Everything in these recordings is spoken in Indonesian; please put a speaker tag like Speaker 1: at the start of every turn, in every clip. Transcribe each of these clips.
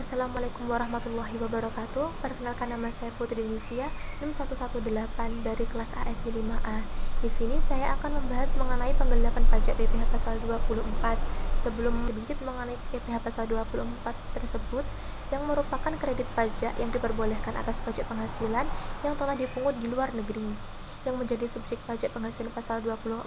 Speaker 1: Assalamualaikum warahmatullahi wabarakatuh. Perkenalkan, nama saya Putri Nisia, NIM 118 dari kelas ASI 5A. Di sini saya akan membahas mengenai penggelapan pajak PPh pasal 24. Sebelum sedikit mengenai PPh pasal 24 tersebut, yang merupakan kredit pajak yang diperbolehkan atas pajak penghasilan yang telah dipungut di luar negeri. Yang menjadi subjek pajak penghasilan pasal 24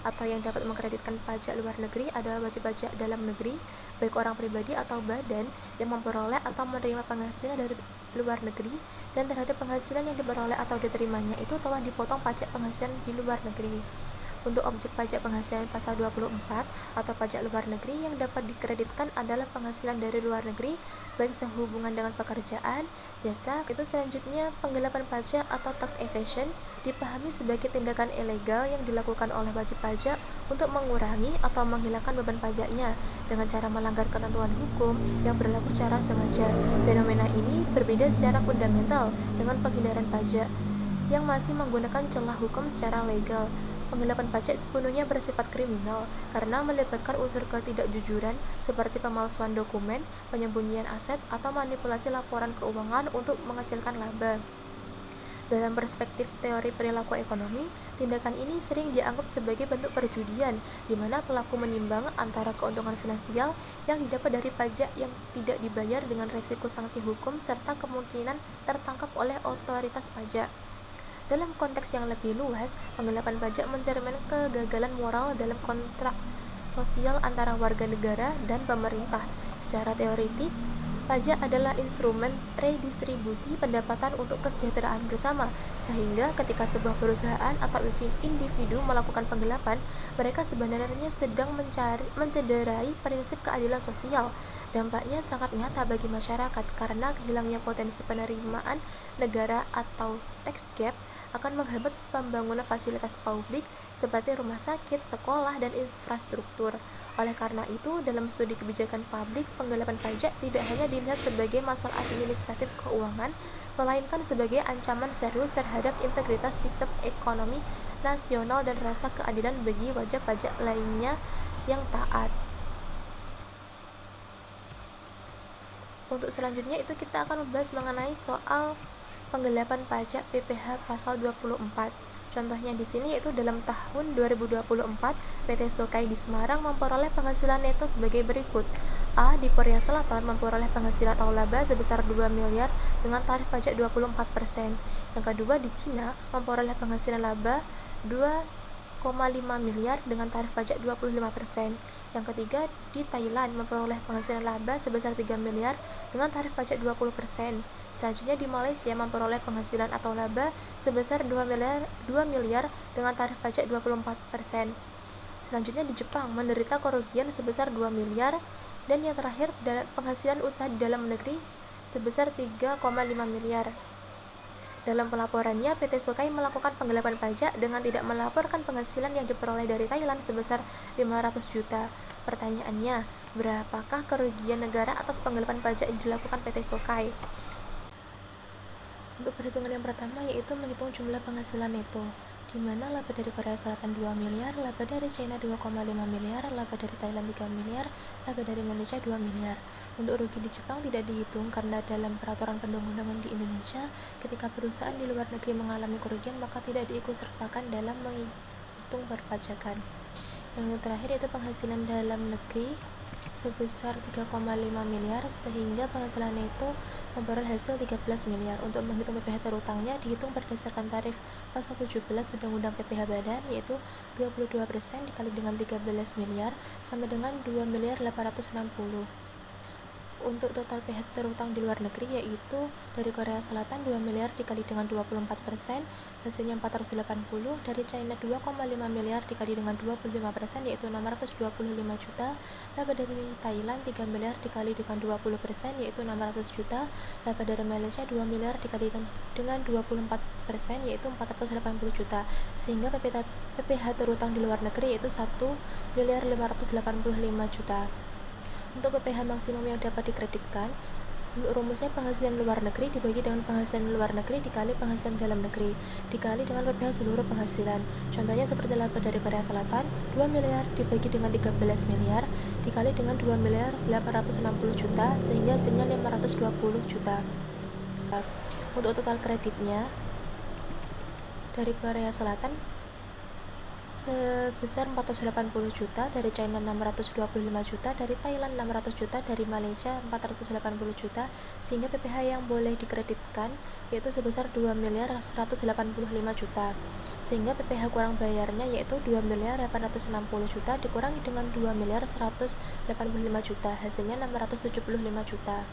Speaker 1: atau yang dapat mengkreditkan pajak luar negeri adalah wajib pajak dalam negeri, baik orang pribadi atau badan yang memperoleh atau menerima penghasilan dari luar negeri, dan terhadap penghasilan yang diperoleh atau diterimanya itu telah dipotong pajak penghasilan di luar negeri. Untuk objek pajak penghasilan pasal 24 atau pajak luar negeri yang dapat dikreditkan adalah penghasilan dari luar negeri, baik sehubungan dengan pekerjaan, jasa. Itu selanjutnya, penggelapan pajak atau tax evasion dipahami sebagai tindakan ilegal yang dilakukan oleh wajib pajak untuk mengurangi atau menghilangkan beban pajaknya dengan cara melanggar ketentuan hukum yang berlaku secara sengaja. Fenomena ini berbeda secara fundamental dengan penghindaran pajak yang masih menggunakan celah hukum secara legal. Penggelapan pajak sepenuhnya bersifat kriminal karena melibatkan unsur ketidakjujuran seperti pemalsuan dokumen, penyembunyian aset, atau manipulasi laporan keuangan untuk mengecilkan laba. Dalam perspektif teori perilaku ekonomi, tindakan ini sering dianggap sebagai bentuk perjudian, di mana pelaku menimbang antara keuntungan finansial yang didapat dari pajak yang tidak dibayar dengan resiko sanksi hukum serta kemungkinan tertangkap oleh otoritas pajak. Dalam konteks yang lebih luas, penggelapan pajak mencerminkan kegagalan moral dalam kontrak sosial antara warga negara dan pemerintah. Secara teoritis, pajak adalah instrumen redistribusi pendapatan untuk kesejahteraan bersama, sehingga ketika sebuah perusahaan atau individu melakukan penggelapan, mereka sebenarnya sedang mencederai prinsip keadilan sosial. Dampaknya sangat nyata bagi masyarakat karena hilangnya potensi penerimaan negara atau tax gap akan menghambat pembangunan fasilitas publik seperti rumah sakit, sekolah, dan infrastruktur. Oleh karena itu, dalam studi kebijakan publik, penggelapan pajak tidak hanya dilihat sebagai masalah administratif keuangan, melainkan sebagai ancaman serius terhadap integritas sistem ekonomi nasional dan rasa keadilan bagi wajib pajak lainnya yang taat. Untuk selanjutnya itu kita akan membahas mengenai soal penggelapan pajak PPh pasal 24. Contohnya di sini yaitu dalam tahun 2024, PT Sokai di Semarang memperoleh penghasilan neto sebagai berikut. A. Di Korea Selatan memperoleh penghasilan atau laba sebesar 2 miliar dengan tarif pajak 24%. Yang kedua, di Cina memperoleh penghasilan laba 2,5 miliar dengan tarif pajak 25%. Yang ketiga, di Thailand memperoleh penghasilan laba sebesar 3 miliar dengan tarif pajak 20%. Selanjutnya, di Malaysia memperoleh penghasilan atau laba sebesar 2 miliar dengan tarif pajak 24%. Selanjutnya, di Jepang menderita kerugian sebesar 2 miliar. Dan yang terakhir, penghasilan usaha di dalam negeri sebesar 3,5 miliar. Dalam pelaporannya, PT Sokai melakukan penggelapan pajak dengan tidak melaporkan penghasilan yang diperoleh dari Thailand sebesar 500 juta. Pertanyaannya, berapakah kerugian negara atas penggelapan pajak yang dilakukan PT Sokai? Untuk perhitungan yang pertama yaitu menghitung jumlah penghasilan neto, di mana laba dari Korea Selatan 2 miliar, laba dari China 2,5 miliar, laba dari Thailand 3 miliar, laba dari Malaysia 2 miliar. Untuk rugi di Jepang tidak dihitung karena dalam peraturan perundang-undangan di Indonesia, ketika perusahaan di luar negeri mengalami kerugian maka tidak diikutsertakan dalam menghitung perpajakan. Yang terakhir itu penghasilan dalam negeri sebesar 3,5 miliar sehingga penghasilan neto memperoleh hasil 13 miliar. Untuk menghitung PPh terutangnya dihitung berdasarkan tarif pasal 17 Undang-Undang PPh Badan, yaitu 22% dikali dengan 13 miliar sama dengan 2 miliar 860. Untuk total PPh terutang di luar negeri yaitu dari Korea Selatan 2 miliar dikali dengan 24%, hasilnya 480. Dari China 2,5 miliar dikali dengan 25% yaitu 625 juta. Laba dari Thailand 3 miliar dikali dengan 20% yaitu 600 juta. Laba dari Malaysia 2 miliar dikali dengan 24% yaitu 480 juta. Sehingga PPh terutang di luar negeri yaitu 1 miliar 585 juta. Untuk PPh maksimum yang dapat dikreditkan Untuk rumusnya, penghasilan luar negeri dibagi dengan penghasilan luar negeri dikali penghasilan dalam negeri dikali dengan PPh seluruh penghasilan. Contohnya seperti laba dari Korea Selatan 2 miliar dibagi dengan 13 miliar dikali dengan 2 miliar 860 juta sehingga hasilnya 520 juta. Untuk total kreditnya dari Korea Selatan sebesar 480 juta, dari China 625 juta, dari Thailand 600 juta, dari Malaysia 480 juta, sehingga PPh yang boleh dikreditkan yaitu sebesar 2 miliar 185 juta, sehingga PPh kurang bayarnya yaitu 2 miliar 860 juta dikurangi dengan 2 miliar 185 juta, hasilnya 675 juta.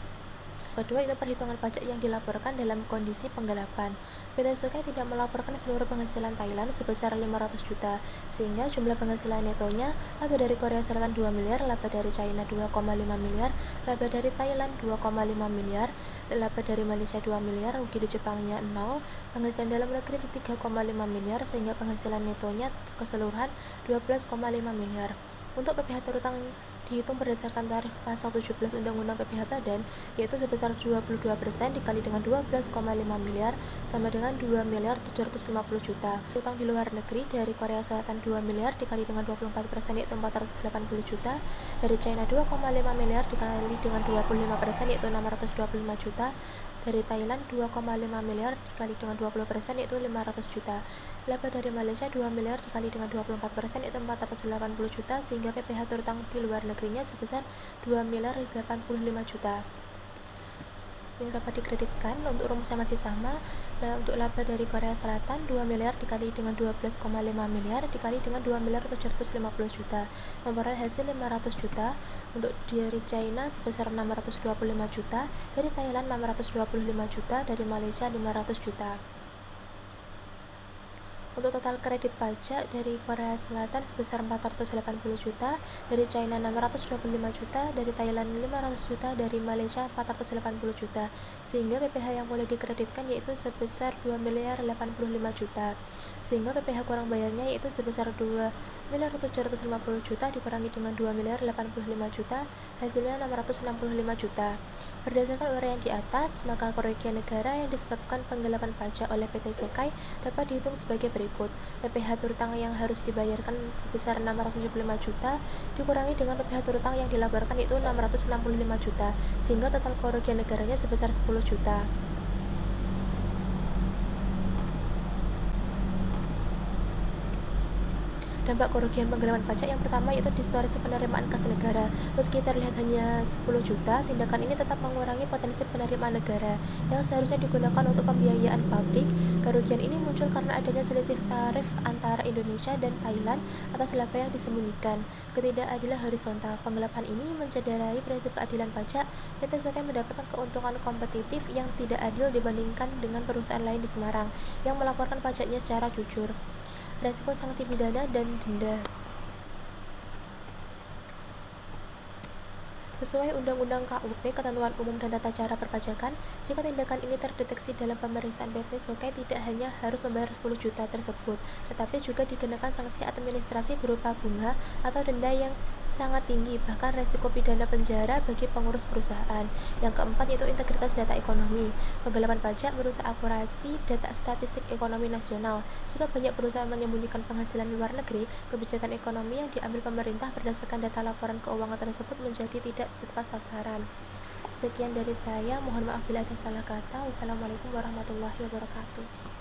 Speaker 1: Kedua, itu perhitungan pajak yang dilaporkan dalam kondisi penggelapan. PT Sukai tidak melaporkan seluruh penghasilan Thailand sebesar 500 juta, sehingga jumlah penghasilan netonya laba dari Korea Selatan 2 miliar, laba dari China 2,5 miliar, laba dari Thailand 2,5 miliar, laba dari Malaysia 2 miliar, rugi di Jepangnya 0, penghasilan dalam negeri 3,5 miliar, sehingga penghasilan netonya keseluruhan 12,5 miliar. Untuk PPh terutang dihitung berdasarkan tarif pasal 17 Undang-Undang PPh Badan, yaitu sebesar 22% dikali dengan 12,5 miliar sama dengan 2 miliar 750 juta. Utang di luar negeri dari Korea Selatan 2 miliar dikali dengan 24% yaitu 480 juta. Dari China 2,5 miliar dikali dengan 25% yaitu 625 juta. Dari Thailand 2,5 miliar dikali dengan 20% yaitu 500 juta. Laba dari Malaysia 2 miliar dikali dengan 24% yaitu 480 juta, sehingga PPh terutang di luar negerinya sebesar 2 miliar 85 juta. Yang dapat dikreditkan untuk rumusnya masih sama. Untuk laba dari Korea Selatan 2 miliar dikali dengan 12,5 miliar dikali dengan 2 miliar 750 juta memperoleh hasil 500 juta. Untuk dari China sebesar 625 juta, dari Thailand 625 juta, dari Malaysia 500 juta. Untuk total kredit pajak dari Korea Selatan sebesar 480 juta, dari China 625 juta, dari Thailand 500 juta, dari Malaysia 480 juta, sehingga PPh yang boleh dikreditkan yaitu sebesar 2 miliar 85 juta, sehingga PPh kurang bayarnya yaitu sebesar 2 miliar 750 juta dikurangi dengan 2 miliar 85 juta, hasilnya 665 juta. Berdasarkan uraian di atas, maka kerugian negara yang disebabkan penggelapan pajak oleh PT Sukai dapat dihitung sebagai berikut. PPh terutang yang harus dibayarkan sebesar 675 juta dikurangi dengan PPh terutang yang dilaporkan yaitu 665 juta, sehingga total kerugian negaranya sebesar 10 juta. Dampak kerugian penggelapan pajak yang pertama yaitu distorsi penerimaan kas negara. Meski terlihat hanya 10 juta, tindakan ini tetap mengurangi potensi penerimaan negara yang seharusnya digunakan untuk pembiayaan publik. Kerugian ini muncul karena adanya selisih tarif antara Indonesia dan Thailand atas laba yang disembunyikan. Ketidakadilan horizontal. Penggelapan ini mencederai prinsip keadilan pajak. PT Sukai mendapatkan keuntungan kompetitif yang tidak adil dibandingkan dengan perusahaan lain di Semarang yang melaporkan pajaknya secara jujur. Resiko sanksi pidana dan denda. Sesuai Undang-Undang KUP, Ketentuan Umum dan Tata Cara Perpajakan, jika tindakan ini terdeteksi dalam pemeriksaan PT Sukai tidak hanya harus membayar 10 juta tersebut, tetapi juga dikenakan sanksi administrasi berupa bunga atau denda yang sangat tinggi, bahkan resiko pidana penjara bagi pengurus perusahaan. Yang keempat yaitu integritas data ekonomi. Penggelapan pajak merusak akurasi data statistik ekonomi nasional. Jika banyak perusahaan menyembunyikan penghasilan luar negeri, kebijakan ekonomi yang diambil pemerintah berdasarkan data laporan keuangan tersebut menjadi tidak tepat sasaran. Sekian dari saya, mohon maaf bila ada salah kata. Wassalamualaikum warahmatullahi wabarakatuh.